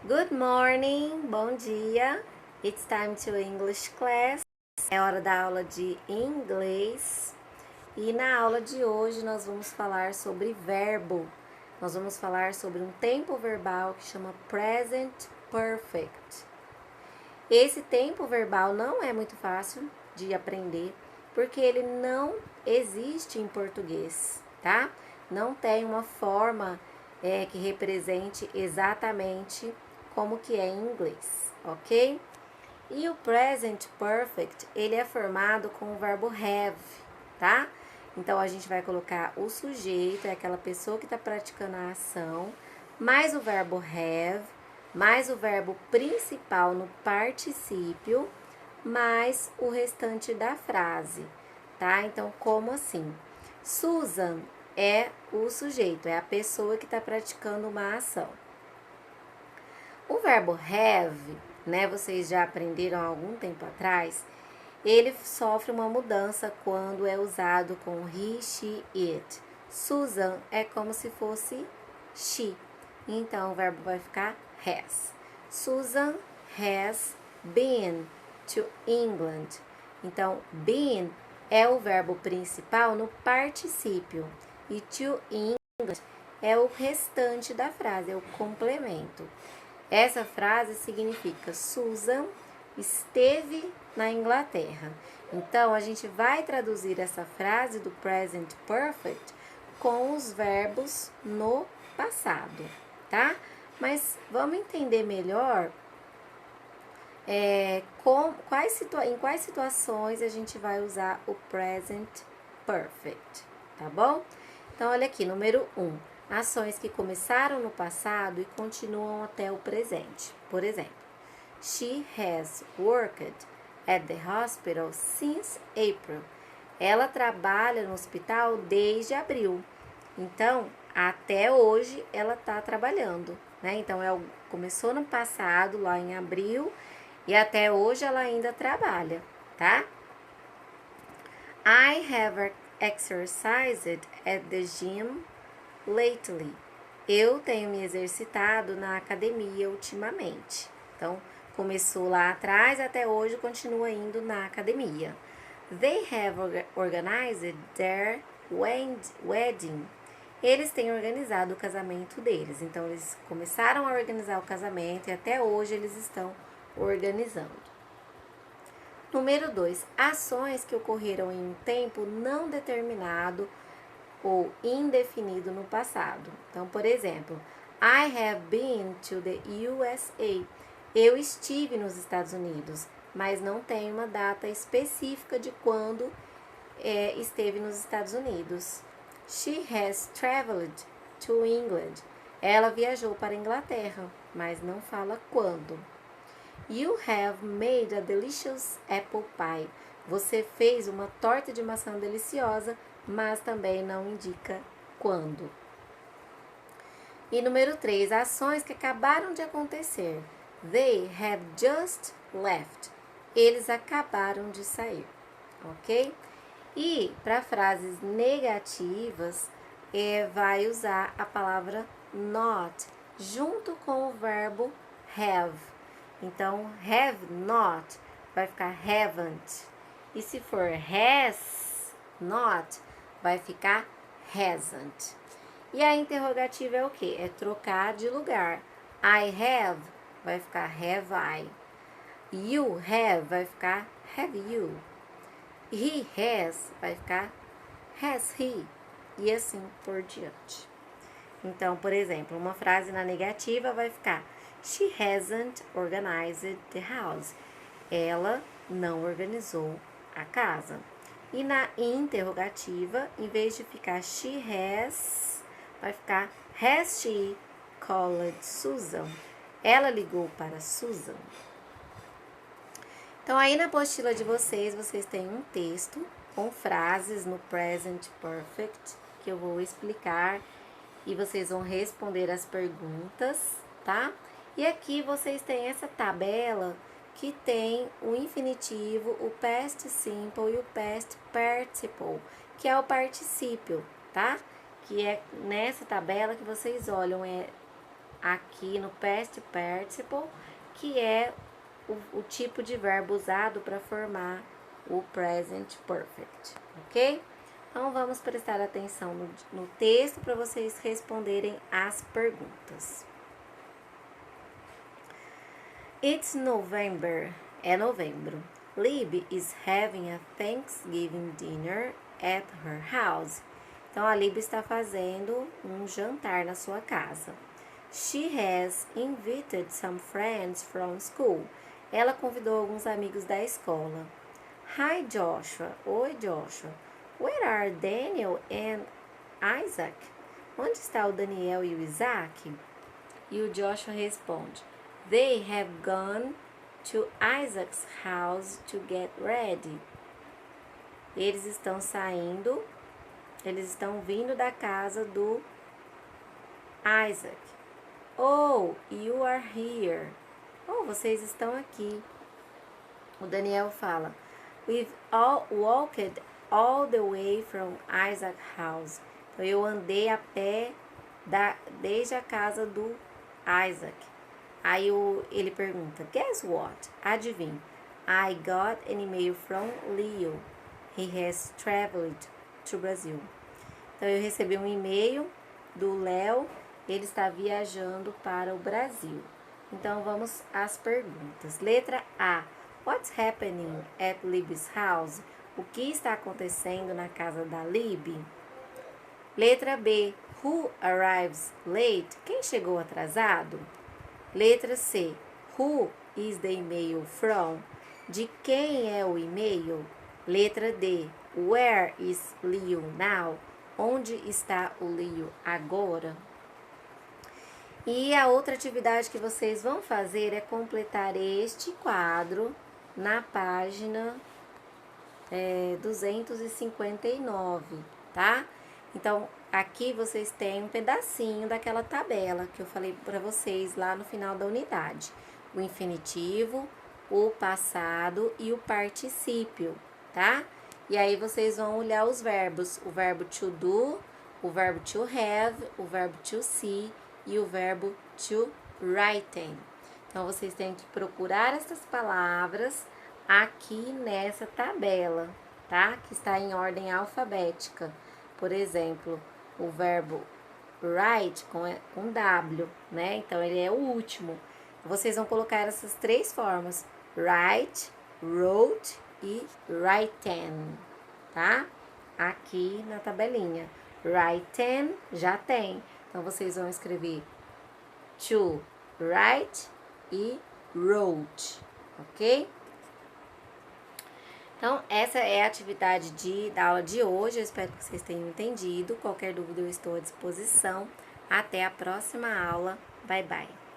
Good morning, bom dia. It's time to English class. É hora da aula de inglês. E na aula de hoje nós vamos falar sobre verbo. Nós vamos falar sobre um tempo verbal que chama present perfect. Esse tempo verbal não é muito fácil de aprender, porque ele não existe em português, tá? Não tem uma forma que represente exatamente como que é em inglês, ok? E o present perfect, ele é formado com o verbo have, tá? Então, a gente vai colocar o sujeito, é aquela pessoa que está praticando a ação, mais o verbo have, mais o verbo principal no particípio, mais o restante da frase, tá? Então, como assim? Susan é o sujeito, é a pessoa que está praticando uma ação. O verbo have, né, vocês já aprenderam há algum tempo atrás, ele sofre uma mudança quando é usado com he, she, it. Susan é como se fosse she, então o verbo vai ficar has. Susan has been to England. Então, been é o verbo principal no particípio e to England é o restante da frase, é o complemento. Essa frase significa Susan esteve na Inglaterra. Então, a gente vai traduzir essa frase do present perfect com os verbos no passado, tá? Mas vamos entender melhor em quais situações a gente vai usar o present perfect, tá bom? Então, olha aqui, número 1. Ações que começaram no passado e continuam até o presente. Por exemplo, she has worked at the hospital since April. Ela trabalha no hospital desde abril. Então, até hoje ela está trabalhando, né? Então, começou no passado, lá em abril, e até hoje ela ainda trabalha, tá? I have exercised at the gym lately. Eu tenho me exercitado na academia ultimamente. Então, começou lá atrás, até hoje continua indo na academia. They have organized their wedding. Eles têm organizado o casamento deles. Então, eles começaram a organizar o casamento e até hoje eles estão organizando. Número 2. Ações que ocorreram em um tempo não determinado ou indefinido no passado. Então, por exemplo, I have been to the USA. Eu estive nos Estados Unidos, mas não tem uma data específica de quando esteve nos Estados Unidos. She has traveled to England. Ela viajou para a Inglaterra, mas não fala quando. You have made a delicious apple pie. Você fez uma torta de maçã deliciosa, mas também não indica quando. E número 3, ações que acabaram de acontecer. They have just left. Eles acabaram de sair, ok? E para frases negativas, vai usar a palavra not junto com o verbo have. Então, have not vai ficar haven't. E se for has not, vai ficar hasn't. E a interrogativa é o quê? É trocar de lugar. I have vai ficar have I. You have vai ficar have you. He has vai ficar has he. E assim por diante. Então, por exemplo, uma frase na negativa vai ficar She hasn't organized the house. Ela não organizou a casa. E na interrogativa, em vez de ficar she has, vai ficar has she called Susan? Ela ligou para Susan. Então, aí na apostila de vocês têm um texto com frases no present perfect, que eu vou explicar e vocês vão responder as perguntas, tá? E aqui vocês têm essa tabela que tem o infinitivo, o past simple e o past participle, que é o particípio, tá? Que é nessa tabela que vocês olham, aqui no past participle, que é o tipo de verbo usado para formar o present perfect, ok? Então, vamos prestar atenção no texto para vocês responderem as perguntas. It's November. É novembro. Libby is having a Thanksgiving dinner at her house. Então, a Libby está fazendo um jantar na sua casa. She has invited some friends from school. Ela convidou alguns amigos da escola. Hi, Joshua. Oi, Joshua. Where are Daniel and Isaac? Onde está o Daniel e o Isaac? E o Joshua responde: They have gone to Isaac's house to get ready. Eles estão saindo, eles estão vindo da casa do Isaac. Oh, you are here. Oh, vocês estão aqui. O Daniel fala: We've all walked all the way from Isaac's house. Então, eu andei a pé desde a casa do Isaac. Aí ele pergunta: Guess what? Adivinha. I got an email from Leo. He has traveled to Brazil. Então, eu recebi um e-mail do Léo. Ele está viajando para o Brasil. Então, vamos às perguntas. Letra A. What's happening at Libby's house? O que está acontecendo na casa da Libby? Letra B. Who arrives late? Quem chegou atrasado? Letra C. Who is the email from? De quem é o e-mail? Letra D. Where is Leo now? Onde está o Leo agora? E a outra atividade que vocês vão fazer é completar este quadro na página 259, tá? Então, aqui vocês têm um pedacinho daquela tabela que eu falei para vocês lá no final da unidade. O infinitivo, o passado e o particípio, tá? E aí vocês vão olhar os verbos, o verbo to do, o verbo to have, o verbo to see e o verbo to write. Então, vocês têm que procurar essas palavras aqui nessa tabela, tá? Que está em ordem alfabética. Por exemplo, o verbo write com W, né? Então, ele é o último. Vocês vão colocar essas três formas: write, wrote e written, tá? Aqui na tabelinha. Written já tem. Então, vocês vão escrever to write e wrote, ok? Então, essa é a atividade da aula de hoje. Eu espero que vocês tenham entendido. Qualquer dúvida eu estou à disposição. Até a próxima aula. Bye, bye.